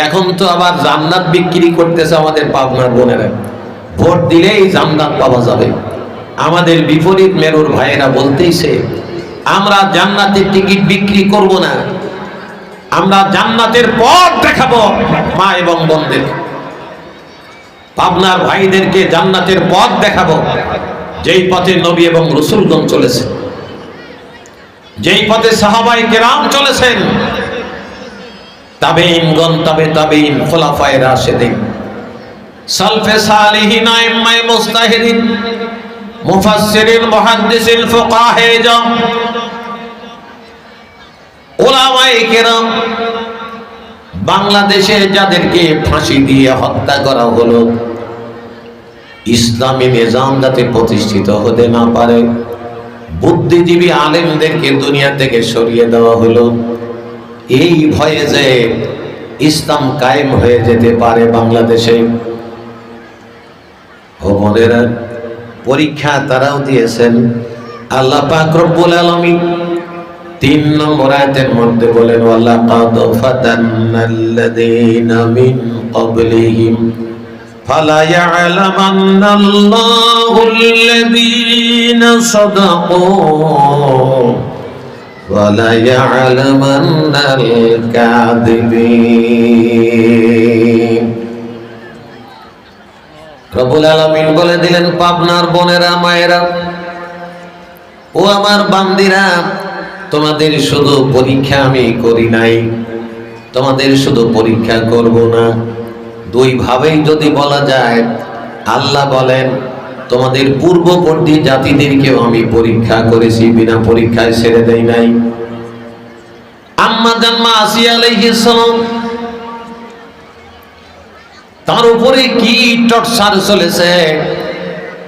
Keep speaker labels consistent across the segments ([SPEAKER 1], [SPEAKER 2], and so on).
[SPEAKER 1] এখন তো আবার জান্নাত বিক্রি করতেছে আমাদের পাবনার বোনেরা, ভোট দিলেই জান্নাত পাওয়া যাবে। আমাদের বিপরীত মেরুর ভাইয়েরা বলতেইছে আমরা জান্নাতের টিকিট বিক্রি করব না, আমরা জান্নাতের পথ দেখাবো মা এবং বোনদের। পাবনার ভাইদেরকে জান্নাতের পথ দেখাবো, যেই পথে নবী এবং রাসূলগণ চলেছে, যেই পথে সাহাবায়ে কেরাম চলেছেন, তাবেঈনগণ, তাবেঈন, খুলাফায়ে রাশিদিন, সালফে সালিহিন, আইম্মায়ে মুজতাহিদিন, মুফাসসিরিন, মুহাদ্দিসিন, ফুকাহায়ে আযম, উলামায়ে কেরাম, বাংলাদেশে যাদেরকে ফাঁসি দিয়ে হত্যা করা হলো, ইসলামী নিজাম যাতে প্রতিষ্ঠিত হতে না পারে, বুদ্ধিজীবী আলেমদেরকে দুনিয়া থেকে সরিয়ে দেওয়া হলো, এই ভয়ে যে ইসলাম কায়েম হয়ে যেতে পারে বাংলাদেশে। ওমরেরা পরীক্ষা তারাও দিয়েছেন। আল্লাহ পাক রব্বুল আলামিন 3 নম্বর আয়াতের মধ্যে বলেন, ওয়ালাকাদ ফাতান্নাল্লাযীনা মিন ক্বাবলিহিম ফালা ইয়ালামান্নাল্লাহুল্লাযীনা সাদাকু ওয়ালা ইয়ালামান্নাল কাযিবিন। রব্বুল আলামিন বলে দিলেন, পাবনার বোনেরা, মায়েরা, ও আমার বান্দিরা, তোমাদের শুধু পরীক্ষা আমি করি নাই, তোমাদের শুধু পরীক্ষা করব না, দুই ভাবেই যদি বলা যায়। আল্লাহ বলেন, তোমাদের পূর্ববর্তী জাতিদেরকেও আমি পরীক্ষা করেছি, বিনা পরীক্ষায় ছেড়ে দেই নাই। আম্মা জান আসিয়া আলাইহিস সালাম, তার উপরে কি টর্চার চলেছে।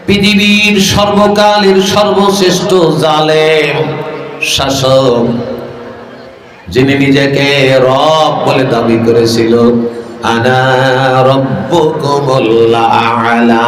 [SPEAKER 1] পৃথিবীর সর্বকালের সর্বশ্রেষ্ঠ জালেম শাসক, যিনি নিজেকে রব বলে দাবি করেছিল, আনা রব্বুকুমুল আ'লা।